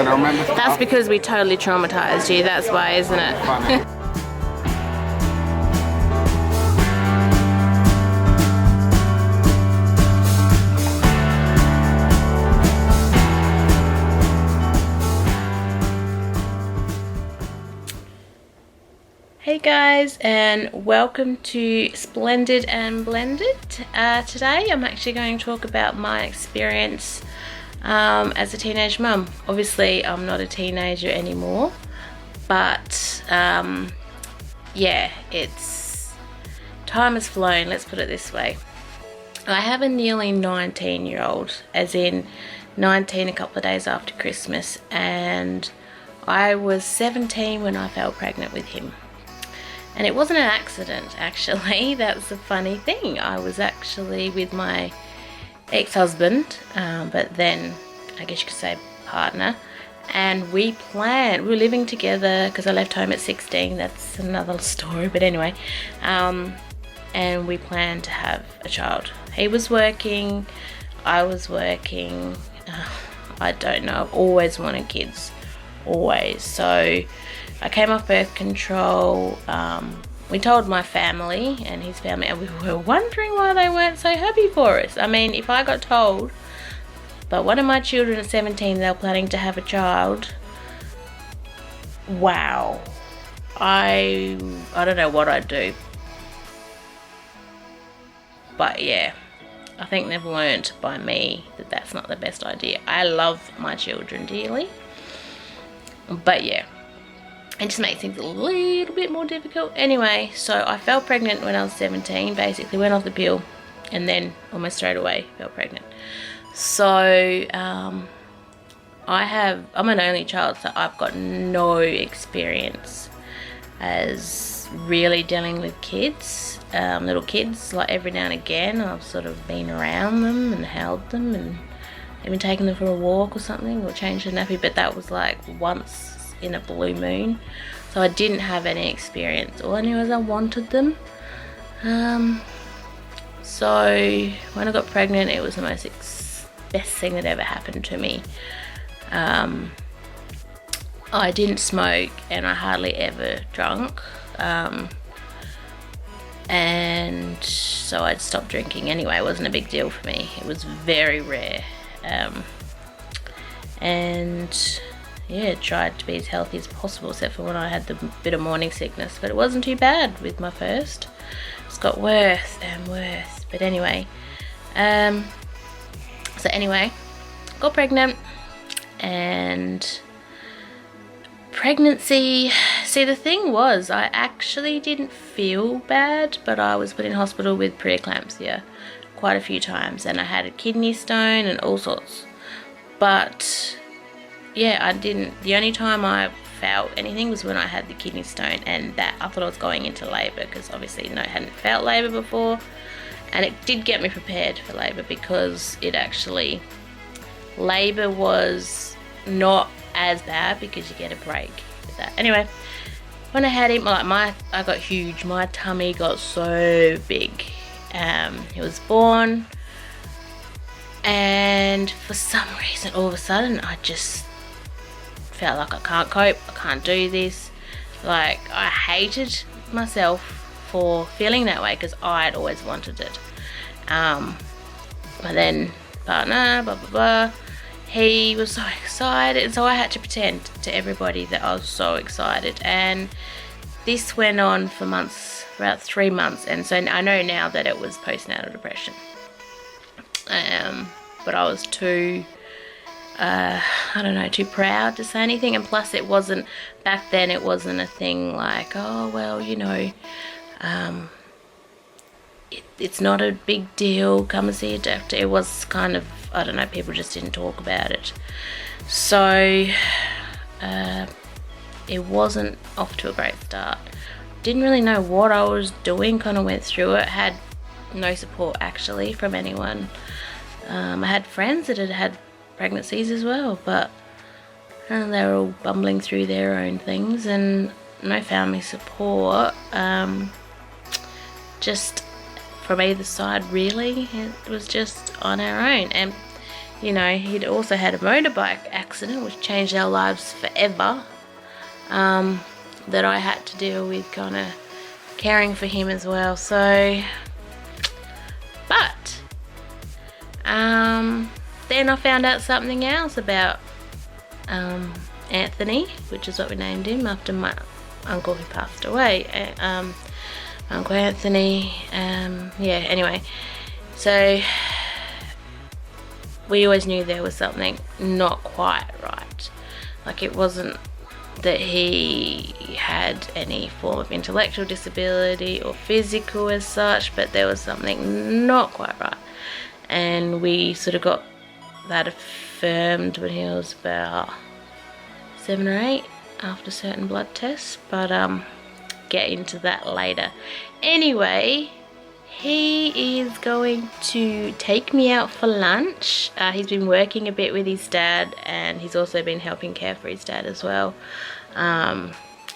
I don't remember stuff. That's because we totally traumatized you, that's why, isn't it? Funny. Hey guys, and welcome to Splendid and Blended. Today I'm actually going to talk about my experience as a teenage mum. Obviously I'm not a teenager anymore, but yeah, it's time has flown, let's put it this way. I have a nearly 19-year-old, as in 19 a couple of days after Christmas, and I was 17 when I fell pregnant with him. And it wasn't an accident, actually. That's the funny thing. I was actually with my ex-husband, but then I guess you could say partner, and we were living together because I left home at 16. That's another story, but anyway, and we planned to have a child. He was working, I was working. I don't know, I've always wanted kids, always. So I came off birth control. We told my family and his family, and we were wondering why they weren't so happy for us. I mean, if I got told by one of my children at 17 they were planning to have a child, wow, I don't know what I'd do. But yeah, I think they've learnt by me that that's not the best idea. I love my children dearly, but yeah, it just makes things a little bit more difficult. Anyway, so I fell pregnant when I was 17, basically went off the pill, and then almost straight away fell pregnant. So I'm an only child, so I've got no experience as really dealing with kids, little kids. Like every now and again I've sort of been around them and held them and even taken them for a walk or something, or changed the nappy, but that was like once in a blue moon, so I didn't have any experience. All I knew is I wanted them. So when I got pregnant, it was the most best thing that ever happened to me. I didn't smoke and I hardly ever drank, and so I'd stopped drinking anyway. It wasn't a big deal for me. It was very rare, and yeah, tried to be as healthy as possible, except for when I had the bit of morning sickness, but it wasn't too bad with my first. It's got worse and worse, but anyway, so anyway, got pregnant. And pregnancy, see, the thing was, I actually didn't feel bad, but I was put in hospital with preeclampsia quite a few times, and I had a kidney stone and all sorts. But yeah, the only time I felt anything was when I had the kidney stone, and that I thought I was going into labour, because obviously I hadn't felt labour before, and it did get me prepared for labour, because it actually, labour was not as bad because you get a break with that. Anyway, when I had him, like I got huge, my tummy got so big. He was born, and for some reason all of a sudden I just felt like I can't cope, I can't do this. Like, I hated myself for feeling that way, because I'd always wanted it. But then partner, blah blah blah, he was so excited, and so I had to pretend to everybody that I was so excited, and this went on for months, about 3 months, and so I know now that it was postnatal depression. But I was too too proud to say anything, and plus it wasn't, back then it wasn't a thing like, oh well, you know, it's not a big deal, come and see a doctor. It was kind of, I don't know, people just didn't talk about it. So it wasn't off to a great start. Didn't really know what I was doing, kind of went through it, had no support actually from anyone. I had friends that had pregnancies as well, but they were all bumbling through their own things, and no family support, just from either side really. It was just on our own, and you know, he'd also had a motorbike accident which changed our lives forever, that I had to deal with kind of caring for him as well. So, but then I found out something else about Anthony, which is what we named him after my uncle who passed away, Uncle Anthony. Yeah, anyway, so we always knew there was something not quite right. Like, it wasn't that he had any form of intellectual disability or physical as such, but there was something not quite right. And we sort of got that affirmed when he was about 7 or 8 after certain blood tests, but get into that later. Anyway, he is going to take me out for lunch. He's been working a bit with his dad, and he's also been helping care for his dad as well.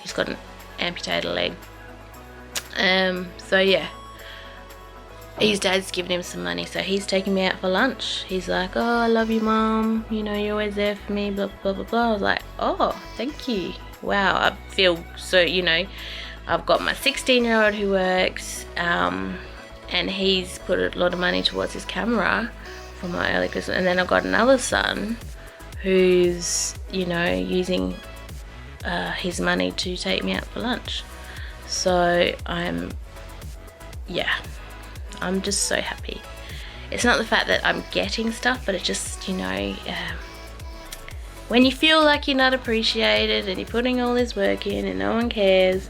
He's got an amputated leg. So yeah, his dad's given him some money, so he's taking me out for lunch. He's like, oh, I love you, Mum, you know, you're always there for me, blah blah blah blah. I was like, oh, thank you. Wow, I feel so, you know, I've got my 16-year-old who works, and he's put a lot of money towards his camera for my early Christmas, and then I've got another son who's, you know, using his money to take me out for lunch. So I'm just so happy. It's not the fact that I'm getting stuff, but it's just, you know, when you feel like you're not appreciated and you're putting all this work in and no one cares,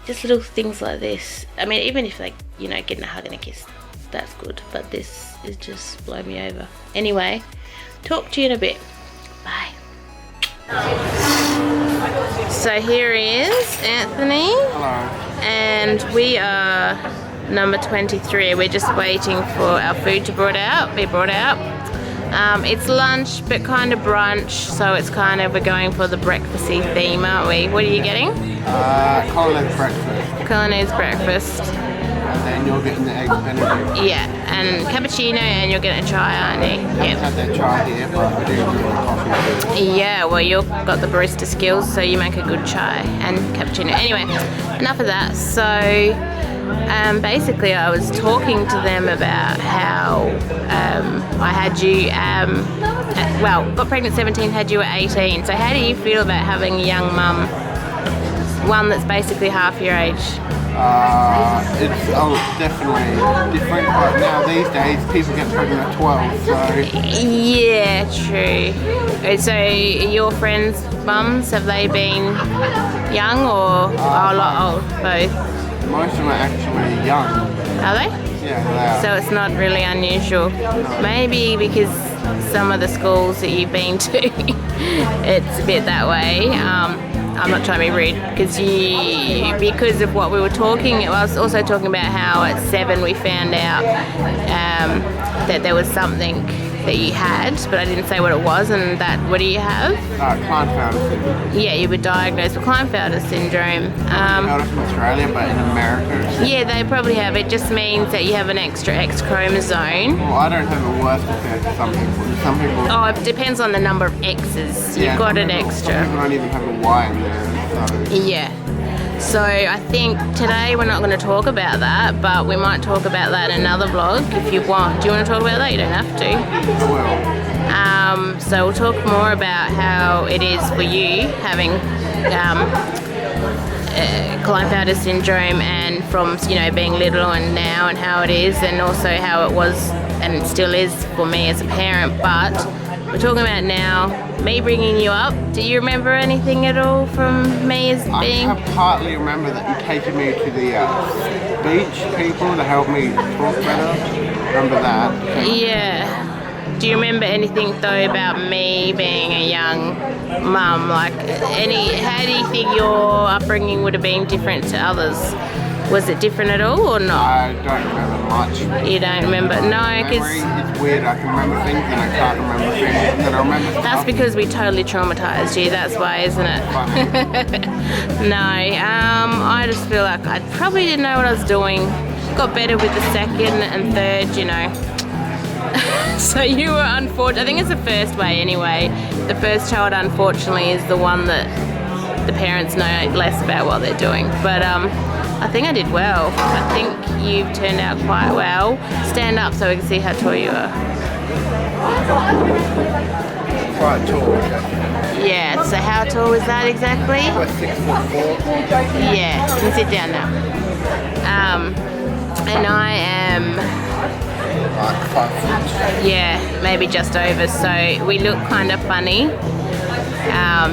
just little things like this. I mean, even if, like, you know, getting a hug and a kiss, that's good, but this is just blowing me over. Anyway, talk to you in a bit. Bye. So here he is, Anthony. Hello. And we are number 23. We're just waiting for our food to be brought out. It's lunch, but kind of brunch, so it's kind of, we're going for the breakfasty theme, aren't we? What are you getting? Colonel's breakfast. Colonel's breakfast. And then you're getting the eggs benedict. Yeah, and cappuccino, and you're getting a chai, aren't you? I haven't had that chai here, but I do drink coffee. Yeah, well, you've got the barista skills, so you make a good chai and cappuccino. Anyway, enough of that. So basically I was talking to them about how I had you, got pregnant at 17, had you at 18. So how do you feel about having a young mum, one that's basically half your age? It's definitely different, but now these days people get pregnant at 12, so... Yeah, true. So your friends' mums, have they been young or a lot old, both? Most of them are actually young. Are they? Yeah, they are. So it's not really unusual. Maybe because some of the schools that you've been to, it's a bit that way. I'm not trying to be rude, because of what we were talking. I was also talking about how at 7 we found out that there was something that you had, but I didn't say what it was. And that, what do you have? Klinefelter syndrome. Yeah, you were diagnosed with Klinefelter syndrome. Not in Australia, but in America. Yeah, they probably have. It just means that you have an extra X chromosome. Well, I don't have it worse compared to some people. Some people. Oh, it depends on the number of X's. Yeah, You've got an extra. Some people don't even have a Y in there. So. Yeah. So I think today we're not going to talk about that, but we might talk about that in another vlog if you want. Do you want to talk about that? You don't have to. I will. So we'll talk more about how it is for you having Klinefelter syndrome, and from, you know, being little and now, and how it is, and also how it was and it still is for me as a parent. But we're talking about now me bringing you up. Do you remember anything at all from me as being? I can partly remember that you taking me to the speech people to help me talk better. Remember that? Yeah. Do you remember anything though about me being a young mum? Like, how do you think your upbringing would have been different to others? Was it different at all or not? I don't remember much. You don't remember? No, because it's weird. I can remember things and I can't remember things. And then I remember stuff. That's because we totally traumatized you. That's why, isn't it? No, I just feel like I probably didn't know what I was doing. Got better with the second and third, you know. So you were unfortunate. I think it's the first way anyway. The first child, unfortunately, is the one that the parents know less about what they're doing. But I think I did well. I think you've turned out quite well. Stand up so we can see how tall you are. Quite tall. Yeah, so how tall is that exactly? Like 6'4". Yeah, you can sit down now. And I am, Like 5 foot. yeah, maybe just over, so we look kind of funny.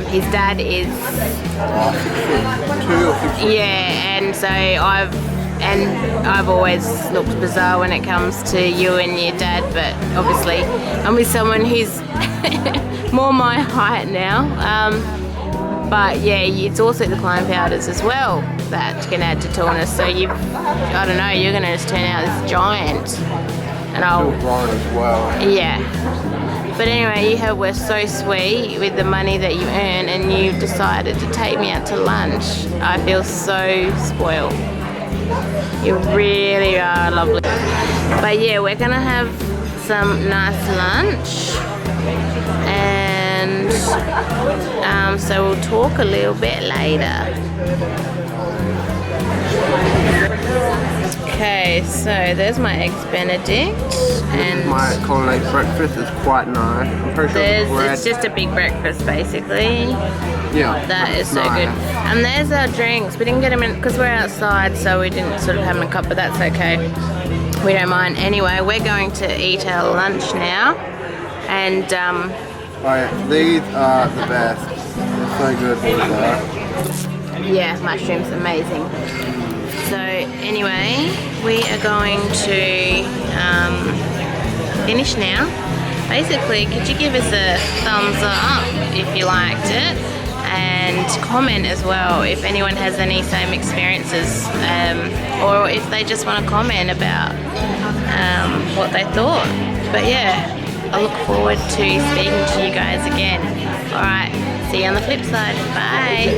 His dad is, 6'2" or 6 foot. yeah, and so I've always looked bizarre when it comes to you and your dad, but obviously I'm with someone who's more my height now. But yeah, it's also the climb powders as well that can add to tallness. So I don't know, you're gonna just turn out this giant. And Still growing as well. yeah. But anyway, you were so sweet with the money that you earn, and you decided to take me out to lunch. I feel so spoiled. You really are lovely. But yeah, we're gonna have some nice lunch, and so we'll talk a little bit later. Okay, so there's my eggs Benedict, and My colonnade breakfast is quite nice. I'm pretty sure the bread. it's just a big breakfast basically. Yeah, That is so nice. good. And there's our drinks. We didn't get them in because we're outside, so we didn't sort of have them in a cup, but that's okay. We don't mind. Anyway, we're going to eat our lunch now, and Oh yeah, these are the best. They're so good. yeah, mushrooms, amazing. So anyway, we are going to finish now. Basically, could you give us a thumbs up if you liked it, and comment as well if anyone has any same experiences, or if they just want to comment about what they thought. But yeah, I look forward to speaking to you guys again. Alright, see you on the flip side. Bye.